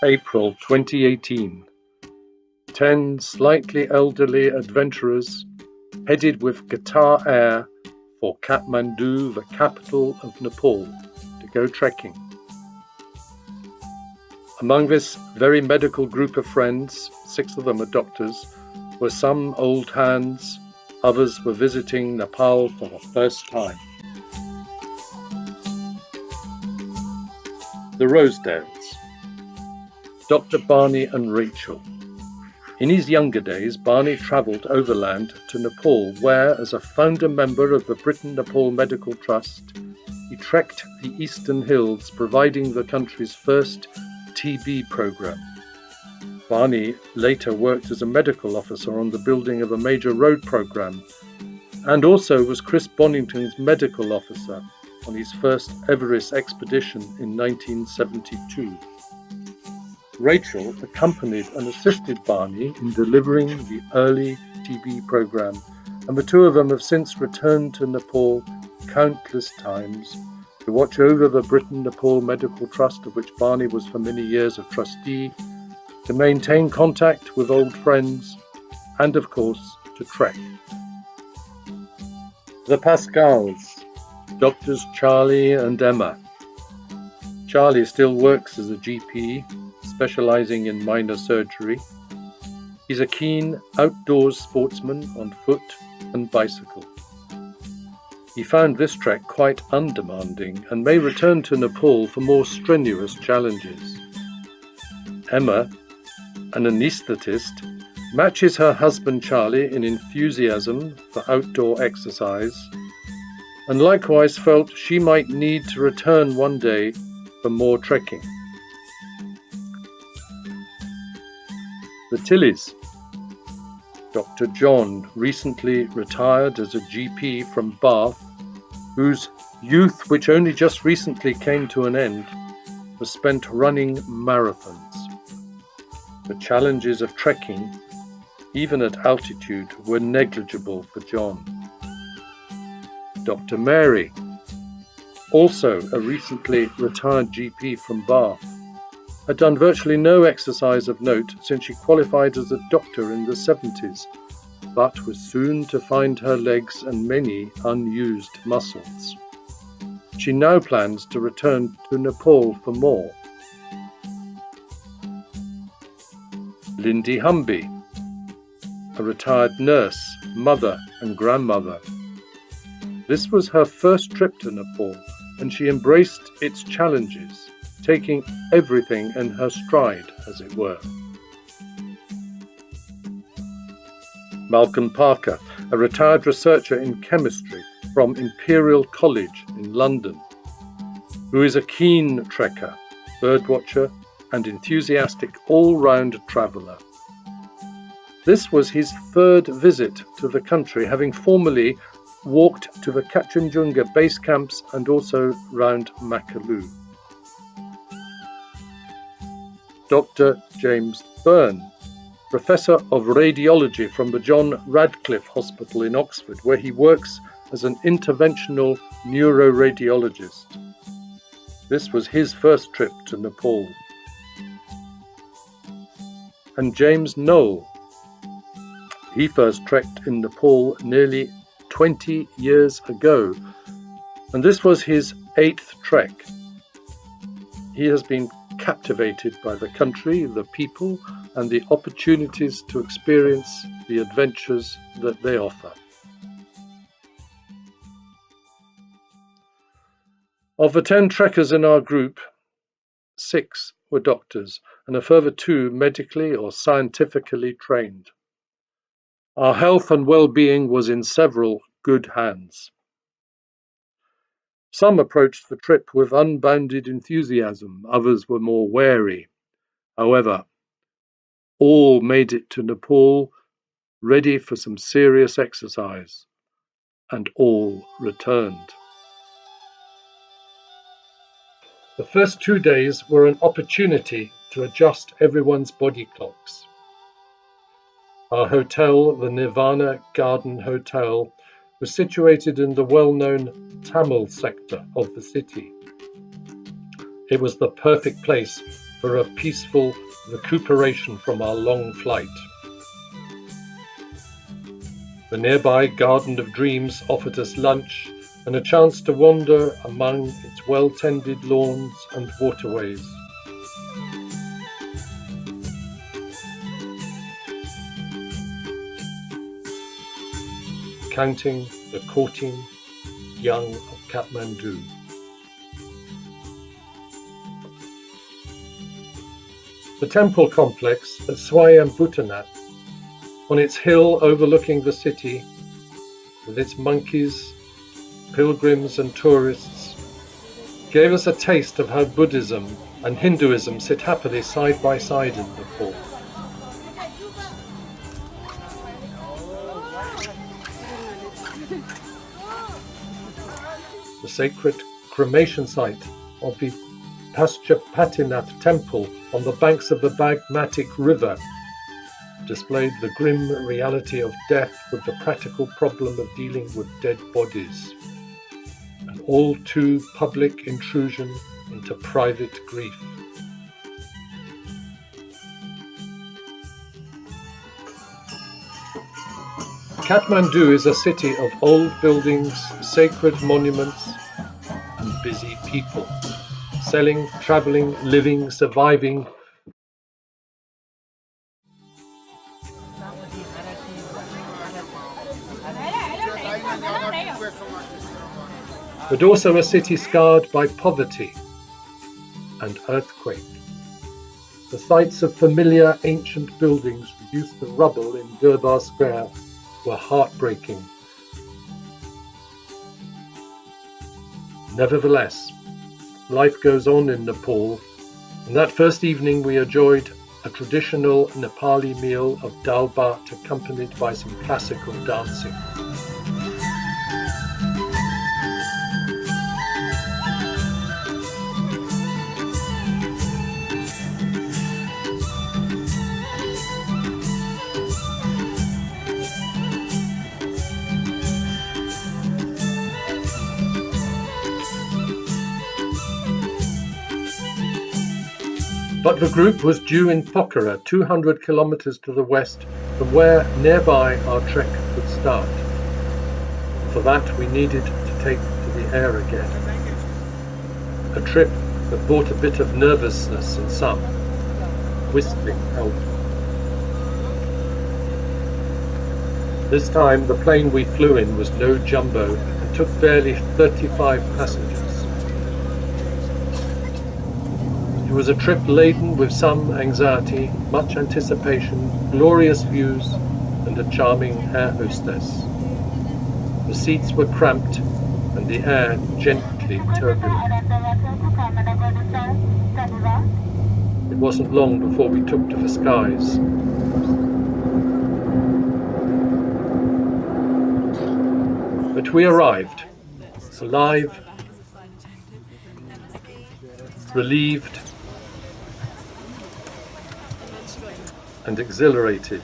April 2018. 10 slightly elderly adventurers headed with guitar air for Kathmandu, the capital of Nepal, to go trekking. Among this very medical group of friends, 6 of them are doctors, were some old hands, others were visiting Nepal for the first time. The Rosedales. Dr. Barney and Rachel. In his younger days, Barney travelled overland to Nepal, where, as a founder member of the Britain-Nepal Medical Trust, he trekked the Eastern Hills, providing the country's first TB program. Barney later worked as a medical officer on the building of a major road program, and also was Chris Bonington's medical officer on his first Everest expedition in 1972. Rachel accompanied and assisted Barney in delivering the early TB program, and the 2 of them have since returned to Nepal countless times to watch over the Britain-Nepal Medical Trust, of which Barney was for many years a trustee, to maintain contact with old friends, and of course to trek. The Pascals, Doctors Charlie and Emma. Charlie still works as a GP, specializing in minor surgery. He's a keen outdoors sportsman on foot and bicycle. He found this trek quite undemanding and may return to Nepal for more strenuous challenges. Emma, an anaesthetist, matches her husband Charlie in enthusiasm for outdoor exercise, and likewise felt she might need to return one day for more trekking. The Tillys. Dr. John recently retired as a GP from Bath, whose youth, which only just recently came to an end, was spent running marathons. The challenges of trekking, even at altitude, were negligible for John. Dr. Mary, also a recently retired GP from Bath, had done virtually no exercise of note since she qualified as a doctor in the 70s, but was soon to find her legs and many unused muscles. She now plans to return to Nepal for more. Lindy Humby, a retired nurse, mother and grandmother. This was her first trip to Nepal, and she embraced its challenges, taking everything in her stride, as it were. Malcolm Parker, a retired researcher in chemistry from Imperial College in London, who is a keen trekker, birdwatcher, and enthusiastic all-round traveller. This was his 3rd visit to the country, having formerly walked to the Kachinjunga base camps and also round Makalu. Dr. James Byrne, Professor of Radiology from the John Radcliffe Hospital in Oxford, where he works as an interventional neuroradiologist. This was his first trip to Nepal. And James Knoll. He first trekked in Nepal nearly 20 years ago, and this was his 8th trek. He has been captivated by the country, the people, and the opportunities to experience the adventures that they offer. Of the 10 trekkers in our group, 6 were doctors and a further 2 medically or scientifically trained. Our health and well-being was in several good hands. Some approached the trip with unbounded enthusiasm, others were more wary. However, all made it to Nepal ready for some serious exercise, and all returned. The first 2 days were an opportunity to adjust everyone's body clocks. Our hotel, the Nirvana Garden Hotel, was situated in the well-known Tamil sector of the city. It was the perfect place for a peaceful recuperation from our long flight. The nearby Garden of Dreams offered us lunch and a chance to wander among its well-tended lawns and waterways. Counting the courting young of Kathmandu. The temple complex at Swayambhutanath, on its hill overlooking the city, with its monkeys, pilgrims and tourists, gave us a taste of how Buddhism and Hinduism sit happily side by side in Nepal. The sacred cremation site of the Pashupatinath temple on the banks of the Bagmatic River displayed the grim reality of death with the practical problem of dealing with dead bodies, an all too public intrusion into private grief. Kathmandu is a city of old buildings, sacred monuments, and busy people, selling, traveling, living, surviving. But also a city scarred by poverty and earthquake. The sites of familiar ancient buildings reduced to rubble in Durbar Square were heartbreaking. Nevertheless, life goes on in Nepal, and that first evening we enjoyed a traditional Nepali meal of dal bhat accompanied by some classical dancing. But the group was due in Pokhara, 200 kilometers to the west from where nearby our trek would start. For that we needed to take to the air again. A trip that brought a bit of nervousness in some. Whistling helped. This time the plane we flew in was no jumbo and took barely 35 passengers. It was a trip laden with some anxiety, much anticipation, glorious views, and a charming air hostess. The seats were cramped and the air gently turbulent. It wasn't long before we took to the skies. But we arrived, alive, relieved, and exhilarated.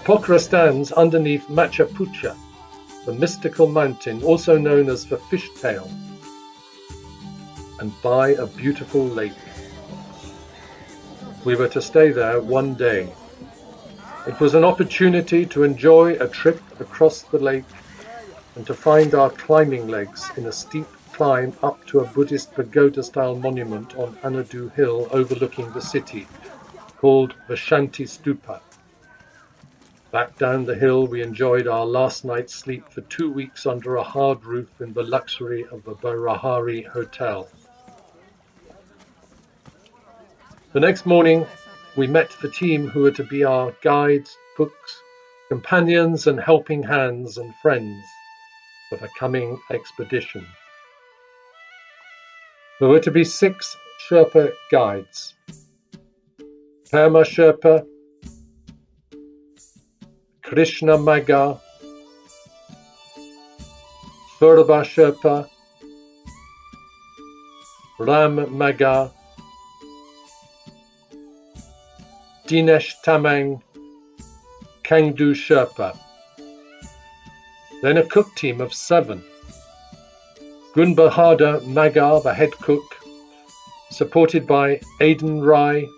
Pokhara stands underneath Machu Picchu, the mystical mountain also known as the Fishtail, and by a beautiful lake. We were to stay there one day. It was an opportunity to enjoy a trip across the lake and to find our climbing legs in a steep climb up to a Buddhist pagoda-style monument on Anadu Hill overlooking the city, called the Shanti Stupa. Back down the hill we enjoyed our last night's sleep for 2 weeks under a hard roof in the luxury of the Barahari Hotel. The next morning we met the team who were to be our guides, cooks, companions and helping hands and friends for the coming expedition. There were to be 6 Sherpa guides: Mingmar Sherpa, Krishna Maga, Surabha Sherpa, Ram Maga, Dinesh Tamang, Kangdu Sherpa. Then a cook team of 7. Gun Bahadur Maga, the head cook, supported by Aiden Rai,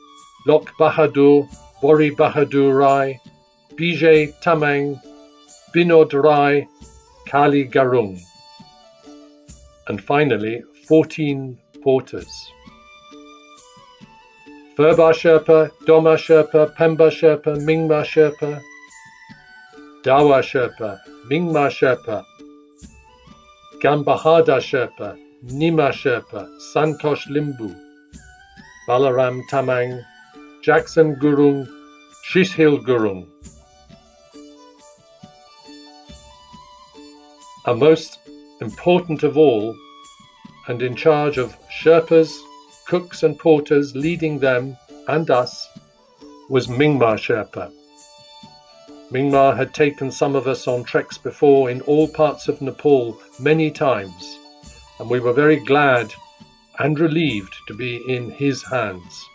Lok Bahadur, Bori Bahadur Rai, Bijay Tamang, Binod Rai, Kali Garung, and finally 14 porters. Phurba Sherpa, Doma Sherpa, Pemba Sherpa, Mingmar Sherpa, Dawa Sherpa, Mingmar Sherpa, Gambahada Sherpa, Nima Sherpa, Santosh Limbu, Balaram Tamang, Jackson Gurung, Shishil Gurung. And most important of all, and in charge of Sherpas, cooks and porters leading them and us, was Mingmar Sherpa. Mingmar had taken some of us on treks before in all parts of Nepal many times, and we were very glad and relieved to be in his hands.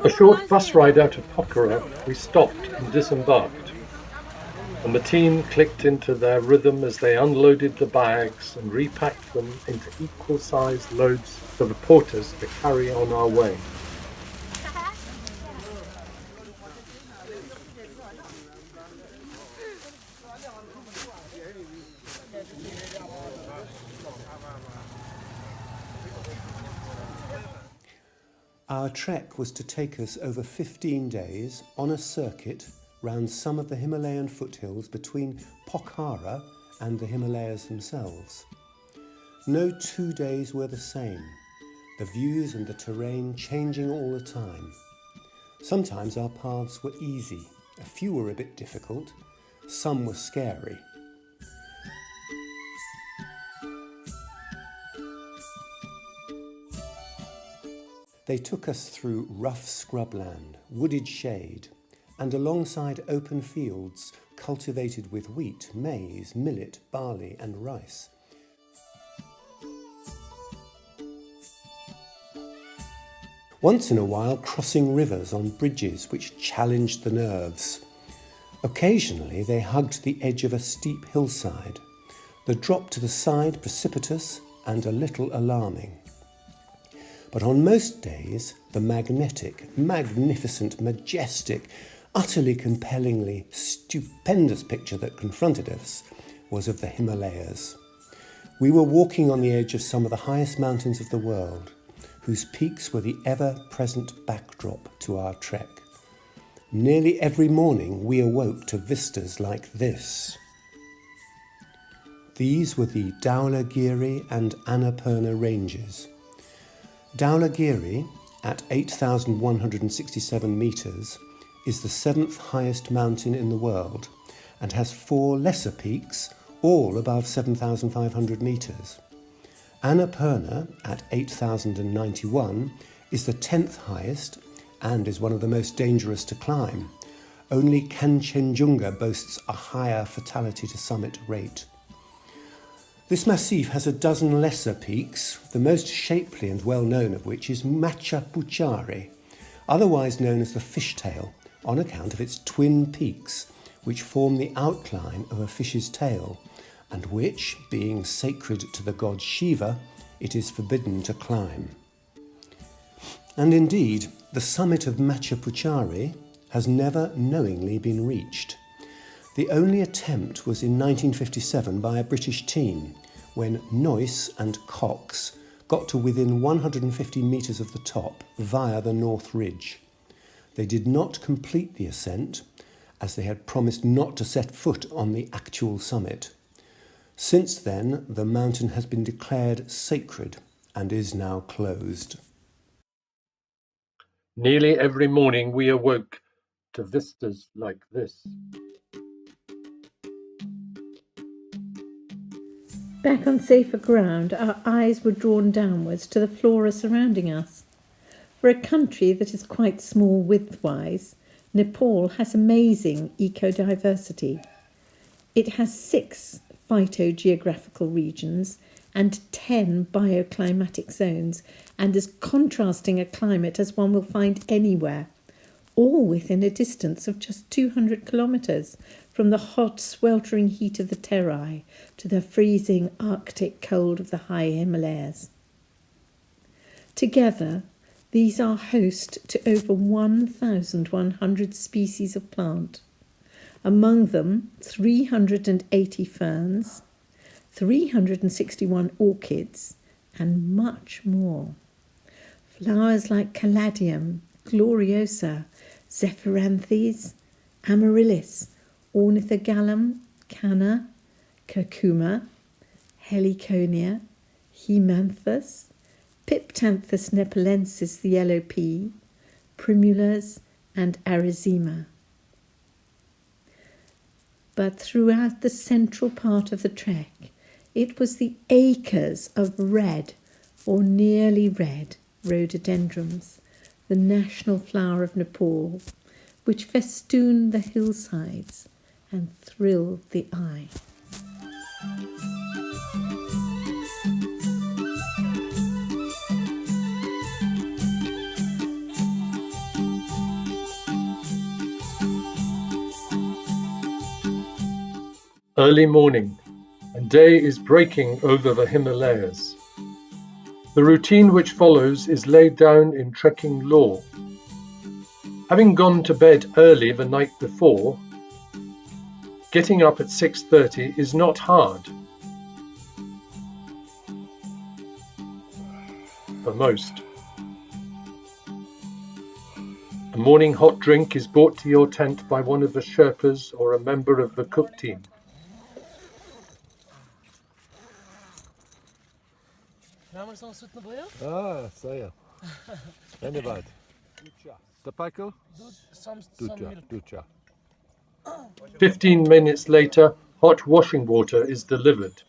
A short bus ride out of Pokhara, we stopped and disembarked, and the team clicked into their rhythm as they unloaded the bags and repacked them into equal-sized loads for the porters to carry on our way. Our trek was to take us over 15 days on a circuit round some of the Himalayan foothills between Pokhara and the Himalayas themselves. No 2 days were the same, the views and the terrain changing all the time. Sometimes our paths were easy, a few were a bit difficult, some were scary. They took us through rough scrubland, wooded shade, and alongside open fields cultivated with wheat, maize, millet, barley and rice. Once in a while crossing rivers on bridges which challenged the nerves. Occasionally they hugged the edge of a steep hillside, the drop to the side precipitous and a little alarming. But on most days, the magnetic, magnificent, majestic, utterly compellingly stupendous picture that confronted us was of the Himalayas. We were walking on the edge of some of the highest mountains of the world, whose peaks were the ever-present backdrop to our trek. Nearly every morning we awoke to vistas like this. These were the Dhaulagiri and Annapurna ranges. Dhaulagiri, at 8,167 metres, is the 7th highest mountain in the world and has 4 lesser peaks, all above 7,500 metres. Annapurna, at 8,091, is the 10th highest and is one of the most dangerous to climb. Only Kanchenjunga boasts a higher fatality to summit rate. This massif has a dozen lesser peaks, the most shapely and well known of which is Machapuchari, otherwise known as the fishtail, on account of its twin peaks, which form the outline of a fish's tail, and which, being sacred to the god Shiva, it is forbidden to climb. And indeed, the summit of Machapuchari has never knowingly been reached. The only attempt was in 1957 by a British team, when Noyce and Cox got to within 150 metres of the top via the North Ridge. They did not complete the ascent, as they had promised not to set foot on the actual summit. Since then, the mountain has been declared sacred and is now closed. Nearly every morning we awoke to vistas like this. Back on safer ground, our eyes were drawn downwards to the flora surrounding us. For a country that is quite small width-wise, Nepal has amazing ecodiversity. It has 6 phytogeographical regions and 10 bioclimatic zones, and as contrasting a climate as one will find anywhere, all within a distance of just 200 kilometres from the hot, sweltering heat of the Terai to the freezing Arctic cold of the high Himalayas. Together, these are host to over 1,100 species of plant, among them 380 ferns, 361 orchids, and much more. Flowers like Caladium, Gloriosa, Zephyranthes, Amaryllis, Ornithogalum, Canna, Curcuma, Heliconia, Hemanthus, Piptanthus nepalensis, the yellow pea, Primulas, and Arizema. But throughout the central part of the trek, it was the acres of red or nearly red rhododendrons, the national flower of Nepal, which festoon the hillsides and thrill the eye. Early morning, and day is breaking over the Himalayas. The routine which follows is laid down in trekking lore. Having gone to bed early the night before, getting up at 6:30 is not hard for most. A morning hot drink is brought to your tent by one of the Sherpas or a member of the cook team. Saya. Anybody? Tobacco? Ducha. 15 minutes later, hot washing water is delivered.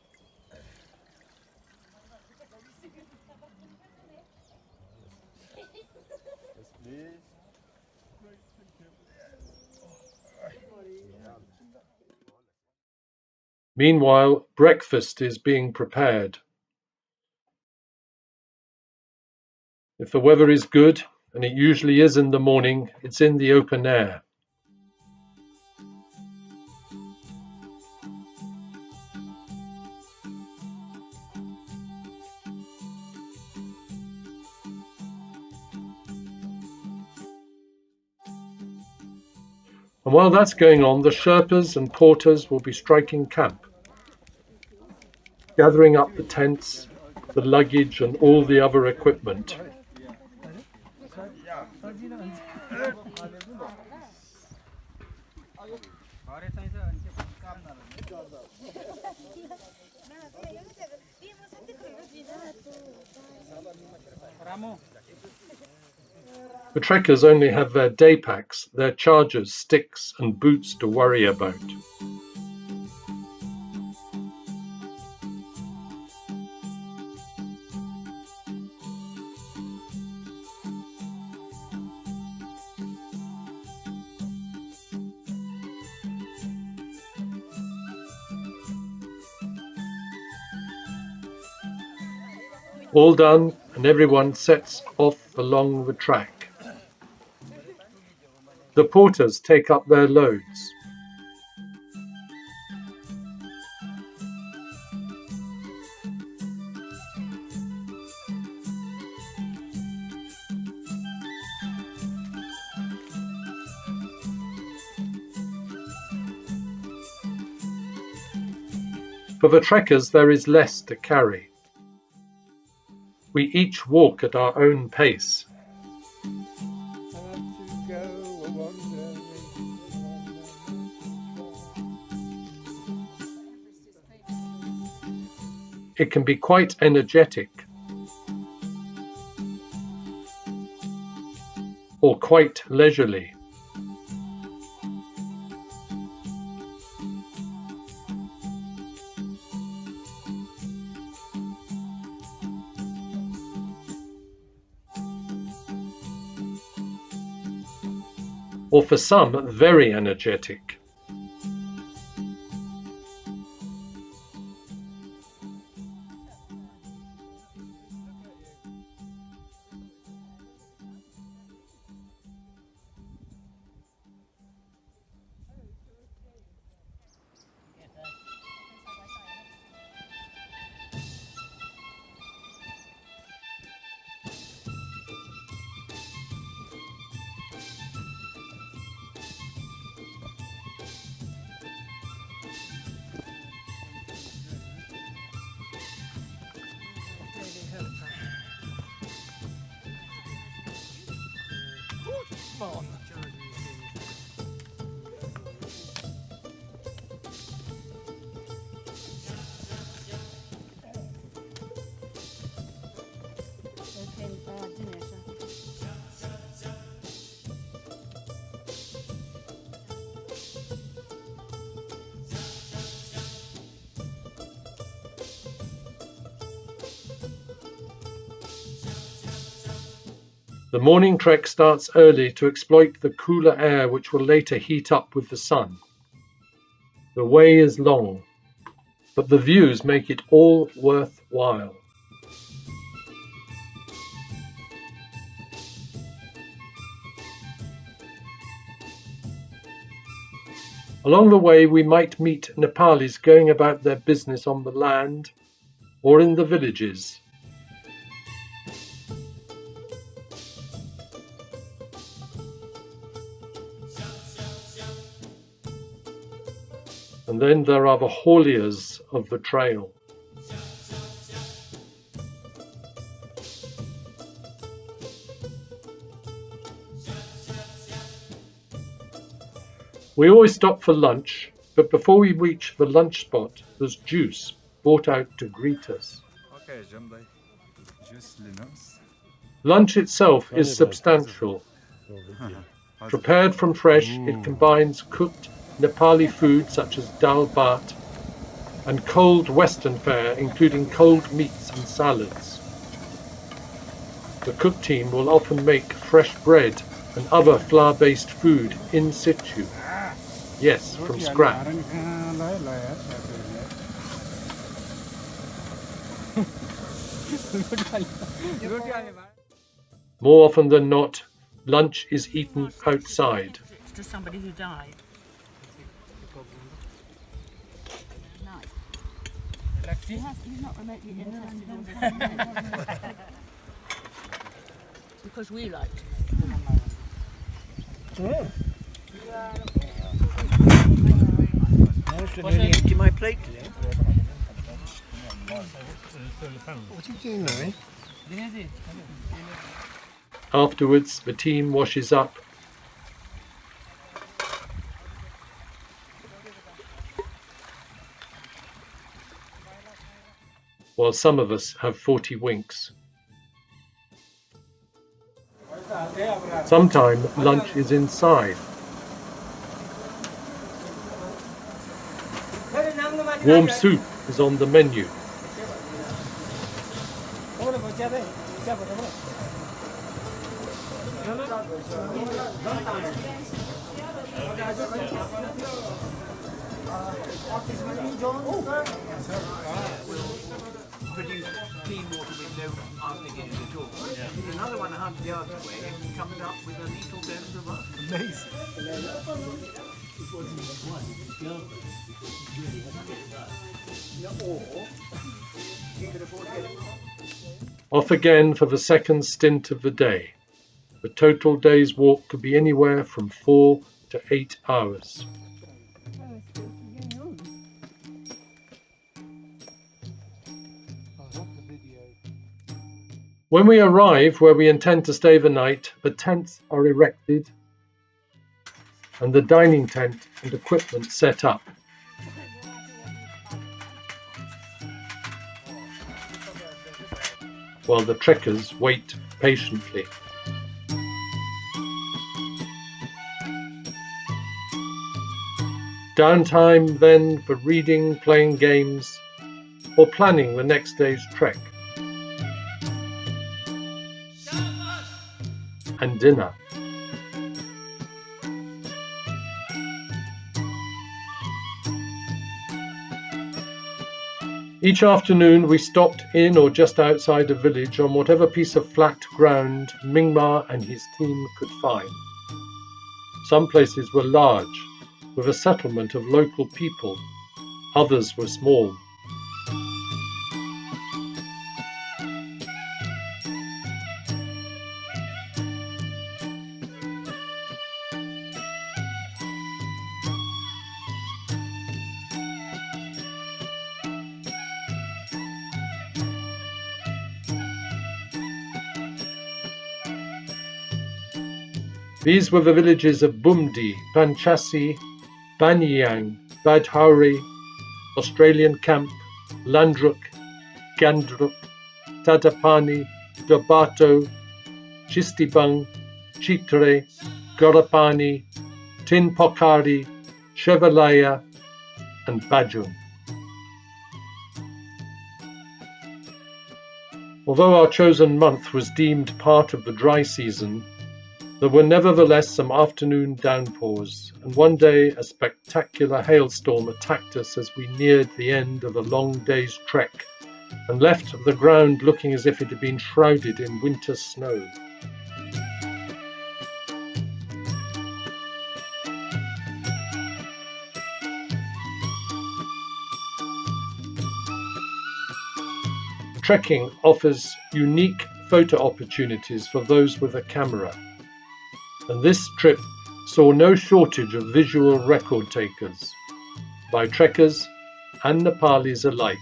Meanwhile, breakfast is being prepared. If the weather is good, and it usually is in the morning, it's in the open air. And while that's going on, the Sherpas and porters will be striking camp, gathering up the tents, the luggage and all the other equipment. The trekkers only have their day packs, their chargers, sticks and boots to worry about. All done, and everyone sets off along the track. The porters take up their loads. For the trekkers, there is less to carry. We each walk at our own pace. It can be quite energetic, or quite leisurely. Or for some, very energetic. The morning trek starts early to exploit the cooler air which will later heat up with the sun. The way is long, but the views make it all worthwhile. Along the way we might meet Nepalis going about their business on the land or in the villages. And then there are the hauliers of the trail. We always stop for lunch, but before we reach the lunch spot, there's juice brought out to greet us. Lunch itself is substantial. Prepared from fresh, it combines cooked Nepali food such as dal bhat and cold Western fare, including cold meats and salads. The cook team will often make fresh bread and other flour-based food in situ. Yes, from scratch. More often than not, lunch is eaten outside. To somebody who died. He's not remotely interested. Because we liked it. I nearly emptied my plate today. What are you doing, Larry? Afterwards, the team washes up. While some of us have 40 winks. Sometimes lunch is inside. Warm soup is on the menu. Produce clean water with no arsenic in it at all. Yeah. Another 100 yards away, coming up with a lethal dose of arsenic. Amazing. Off again for the second stint of the day. The total day's walk could be anywhere from 4 to 8 hours. When we arrive where we intend to stay the night, the tents are erected and the dining tent and equipment set up. While the trekkers wait patiently. Downtime then for reading, playing games, or planning the next day's trek. And dinner. Each afternoon we stopped in or just outside a village on whatever piece of flat ground Mingmar and his team could find. Some places were large, with a settlement of local people. Others were small. These were the villages of Bumdi, Panchasi, Banyang, Badhauri, Australian Camp, Landruk, Gandruk, Tadapani, Dobato, Chistibang, Chitre, Gorapani, Tin Pokhara, Chevalaya, and Bajun. Although our chosen month was deemed part of the dry season, there were nevertheless some afternoon downpours, and one day a spectacular hailstorm attacked us as we neared the end of a long day's trek and left the ground looking as if it had been shrouded in winter snow. Trekking offers unique photo opportunities for those with a camera. And this trip saw no shortage of visual record takers, by trekkers and Nepalis alike.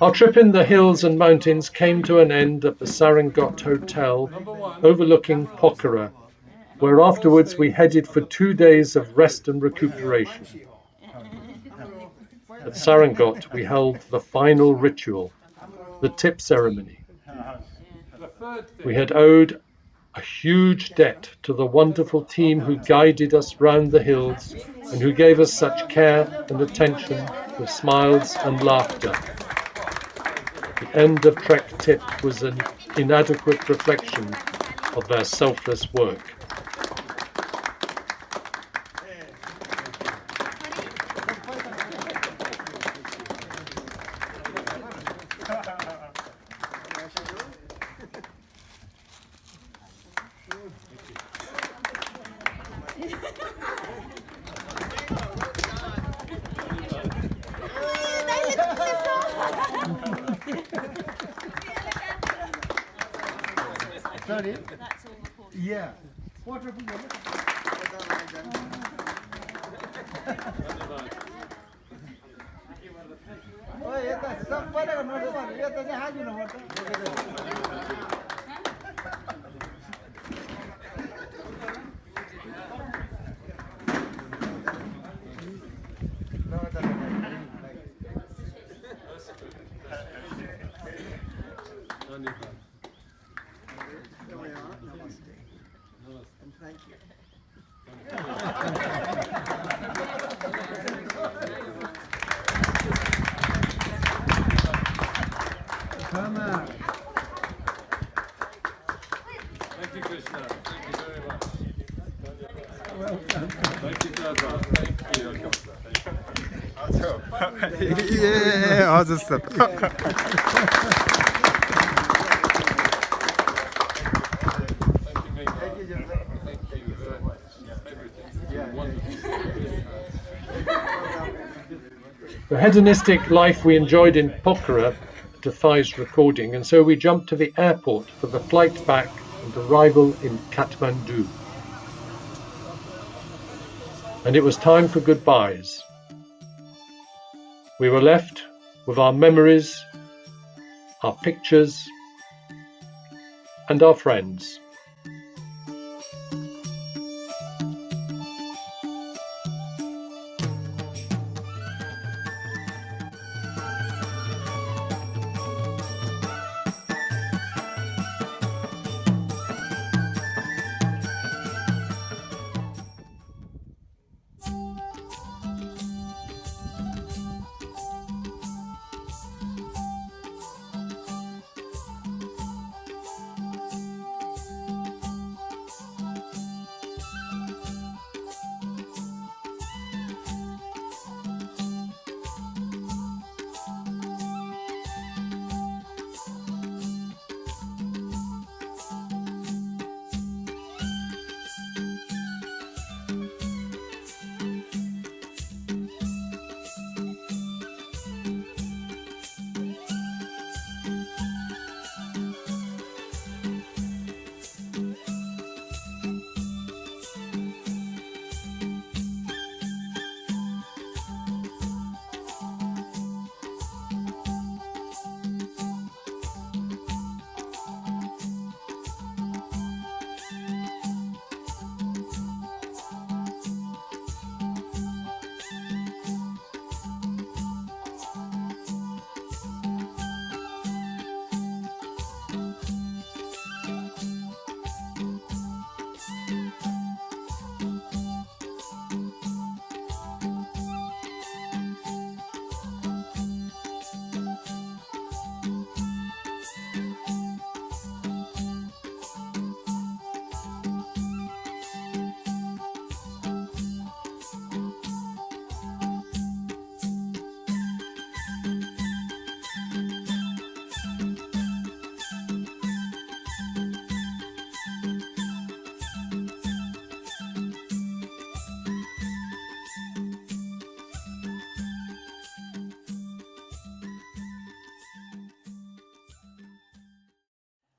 Our trip in the hills and mountains came to an end at the Sarangot Hotel overlooking Pokhara, where afterwards we headed for 2 days of rest and recuperation. At Sarangot we held the final ritual, the tip ceremony. We had owed a huge debt to the wonderful team who guided us round the hills and who gave us such care and attention with smiles and laughter. The end of Trek Tip was an inadequate reflection of their selfless work. Sorry? Yeah. What are you 예, 맞았어. The hedonistic life we enjoyed in Pokhara defies recording, and so we jumped to the airport for the flight back and arrival in Kathmandu. And it was time for goodbyes. We were left with our memories, our pictures, and our friends.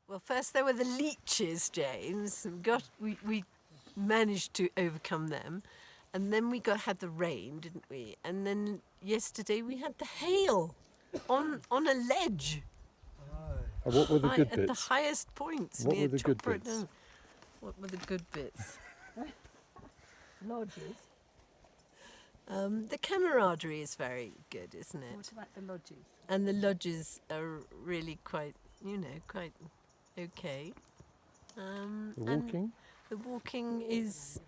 Well, first there were the leeches, James. We managed to overcome them, and then we had the rain, didn't we? And then yesterday we had the hail on a ledge. And what were the good At bits? the highest points. What we were had the good chocolate bits? and- What were the good bits? Lodges. The camaraderie is very good, isn't it? What about the lodges? And the lodges are really quite okay. The And walking? the walking is,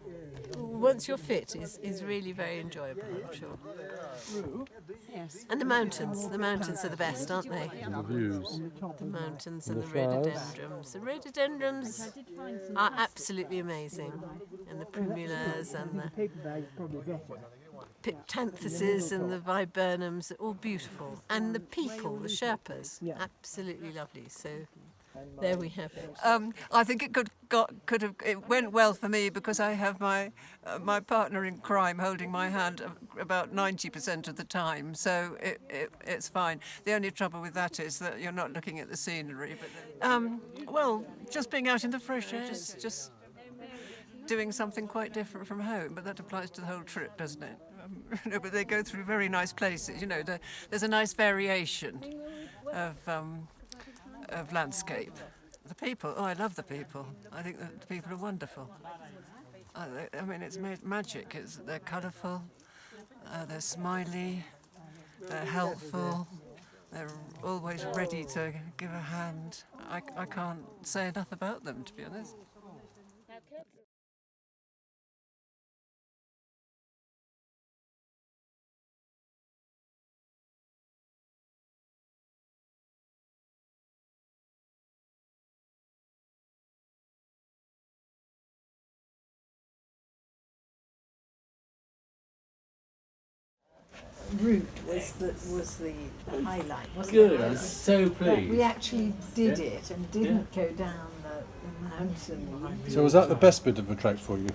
once you're fit, is really very enjoyable, I'm sure. Yes. And the mountains are the best, aren't they? And the views. The mountains And and the the flowers. rhododendrons. The rhododendrons are absolutely amazing. And the primulas and the pictanthuses and the viburnums are all beautiful. And the people, the Sherpas, absolutely lovely. So there we have it. I think it went well for me because I have my partner in crime holding my hand about 90% of the time, so it's fine. The only trouble with that is that you're not looking at the scenery. But well, just being out in the fresh air, just doing something quite different from home. But that applies to the whole trip, doesn't it? But they go through very nice places. You know, there's a nice variation of landscape. The people, I love the people. I think that the people are wonderful. I mean, it's magic. They're colourful, they're smiley, they're helpful, they're always ready to give a hand. I can't say enough about them, to be honest. route was the highlight, wasn't Good, it? I'm so That pleased. we actually did it and didn't go down the mountain. So was that the best bit of a trek for you?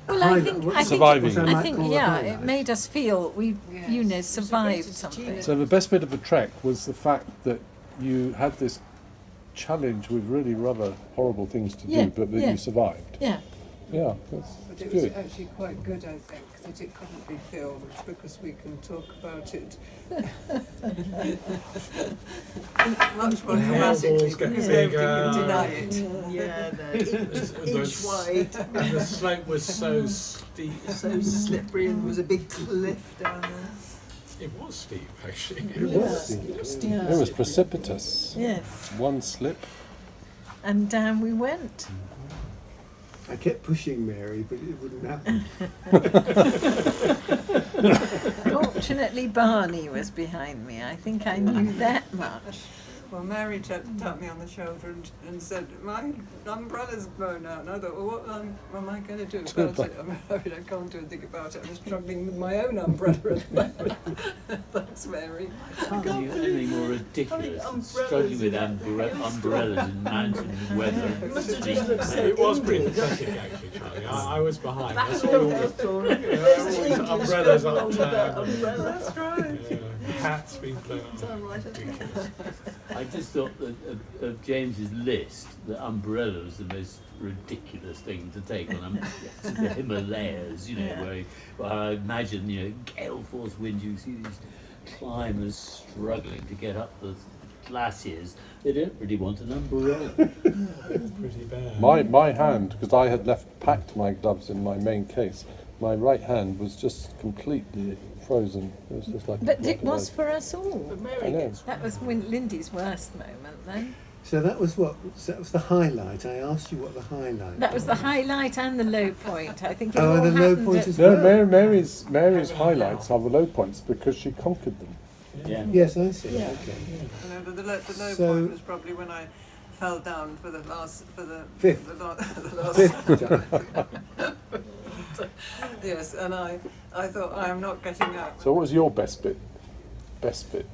Well, I think Surviving. it made us feel we, survived something. So the best bit of a trek was the fact that you had this challenge with really rather horrible things to do, but that you survived. Yeah. Yeah, that's But it was good. actually quite good, I think, that it couldn't be filmed because we can talk about it much more dramatically because nobody can deny it. Yeah, inch wide. And the slope was so steep. So slippery, and there was a big cliff down there. It was steep, actually. It was precipitous. Yes. One slip. And down we went. I kept pushing Mary, but it wouldn't happen. Fortunately, Barney was behind me. I think I knew that much. Well, Mary tapped me on the shoulder and said, my umbrella's blown out. And I thought, well, what am I going to do about it? I'm afraid I can't do anything about it. I'm struggling with my own umbrella at the moment. Thanks, Mary. I can't think of anything more ridiculous than struggling with umbrellas in mountain weather. It was pretty pathetic, actually, Charlie. I was behind. I saw all the umbrellas upturned. That's right. Hats being blown up. I just thought that of James's list, the umbrella was the most ridiculous thing to take on to the Himalayas, where I imagine, gale force winds, you see these climbers struggling to get up the glaciers. They don't really want an umbrella. Pretty bad. My hand, because I had packed my gloves in my main case, my right hand was just completely frozen. It was just like. But it was for us all. I know. That was Lindy's worst moment then. So that was the highlight. I asked you what the highlight. That was the highlight and the low point. I think it Oh, all the low happened point at- as No, well. Mary's highlights are the low points because she conquered them. Yeah. Yes, I see. Yeah. Okay. The low So- point was probably when I fell down for the Fifth. Yes, and I thought I am not getting up. So what was your best bit? Best bit?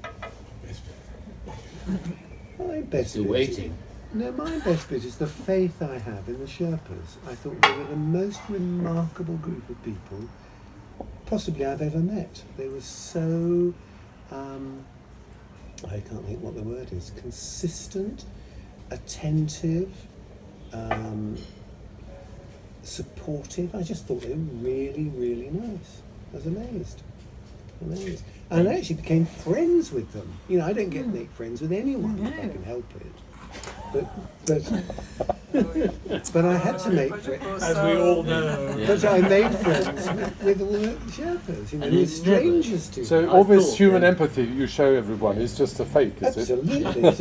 My best Still bit. waiting. No, my best bit is the faith I have in the Sherpas. I thought they were the most remarkable group of people possibly I've ever met. They were so, I can't think what the word is, consistent, attentive, supportive. I just thought they were really, really nice. I was amazed. And I actually became friends with them. I don't get to make friends with anyone if I can help it. But I had to make friends. As we all know. But I made friends with all the Sherpas, And with it's strangers to So them. all this thought human that- empathy you show everyone is just a fake, is it? Absolutely, it's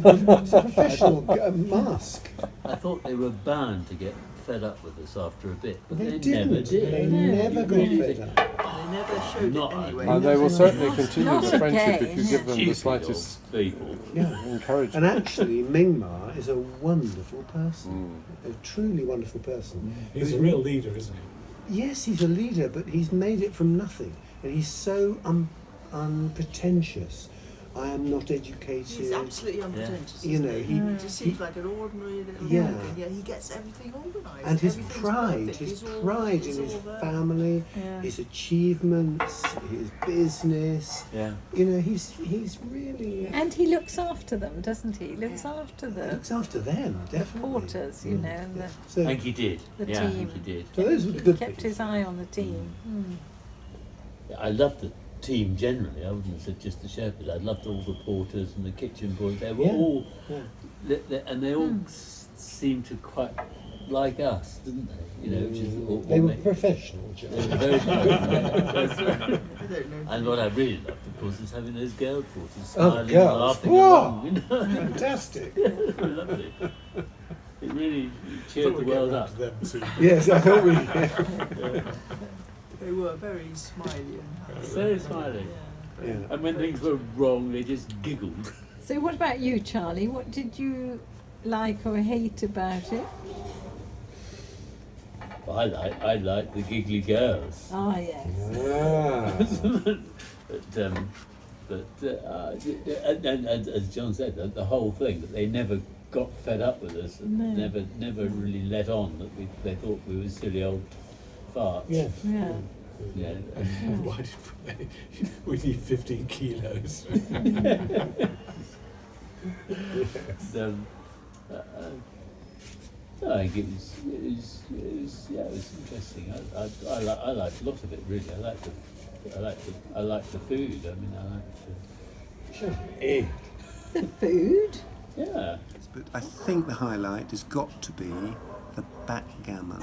a professional mask. I thought they were bound to get fed up with us after a bit, but They they didn't. never did. They never got fed up. They never showed Not it anyway. And they will certainly continue Not the friendship again. if you give them the Stupid slightest old people. Yeah. encouragement. And actually, Mingmar is a wonderful person, a truly wonderful person. He's a real leader, isn't he? Yes, he's a leader, but he's made it from nothing, and he's so unpretentious. I am not educated. He's absolutely unpretentious. You know, he just seems like an ordinary little Yeah. American. Yeah, he gets everything organised. And his Everything's pride, perfect. his He's all- pride he's in his all there. family, Yeah. his achievements, his business. Yeah. He's really And he looks after them, doesn't he? He looks after the looks after them, definitely. porters, and the, I So, think he did. The Yeah, I team. think he did. so those were the he good kept things. his eye on the team. I loved the team generally. I wouldn't have said just the Sherpas. I loved all the porters and the kitchen boys. They were Yeah. all, Yeah. and they all seemed to quite like us, didn't they? Which is what They were made- professional, They Joe. were very That's right. I don't know. And what I really loved, of course, is having those girl porters Oh, smiling, girls. laughing Whoa. along. Fantastic. I loved it. It really cheered Thought the we'd get world round up. to them soon. Yes, I thought we. They were very smiley and happy. So smiling. Yeah. And when things were wrong, they just giggled. So what about you, Charlie? What did you like or hate about it? I like the giggly girls. Ah, yes. Ah. And as John said, the whole thing that they never got fed up with us, and never really let on that they thought we were silly old farts. Yes. Yeah. Yeah. Why did we need 15 kilos? I think it was interesting. I liked a lot of it really. I liked the food. I mean, I liked The food? yeah. But I think the highlight has got to be the backgammon.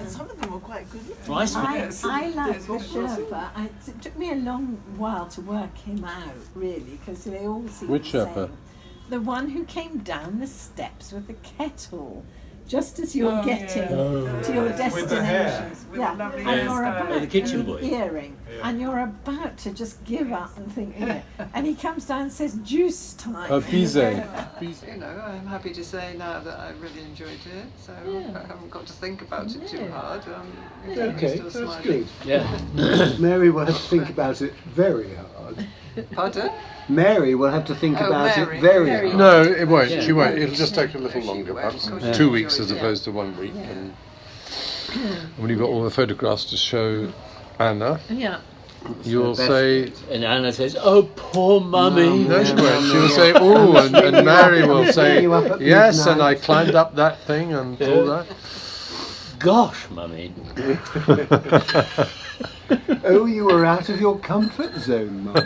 And some of them were quite good. Rice. I like the Sherpa. It took me a long while to work him out, really, because they all seem Which the Sherpa? same. The one who came down the steps with the kettle, just as you're getting to your destination. With the hair. Yeah, lovely and you're hairstyle. about The kitchen to boy. earring, and you're about to just give up and think, and he comes down and says, "Juice time." Bizet. You know, I'm happy to say now that I really enjoyed it, so I haven't got to think about it too hard. Okay, still that's smiling. good. Yeah. Mary will have to think about it very hard. Pardon? Mary will have to think Oh, about Mary. it very Very hard. No, it won't. Yeah. She won't. It'll just take a little She longer, won't. perhaps Yeah. 2 weeks as Yeah. opposed to 1 week. And when you've got all the photographs to show Anna, Yeah. you'll best say, And Anna says, "Oh, poor mummy." no, she won't. She'll say, oh, and Mary will say, You up at yes, and midnight. I climbed up that thing and all that. Gosh, mummy. Oh, you were out of your comfort zone, Mummy.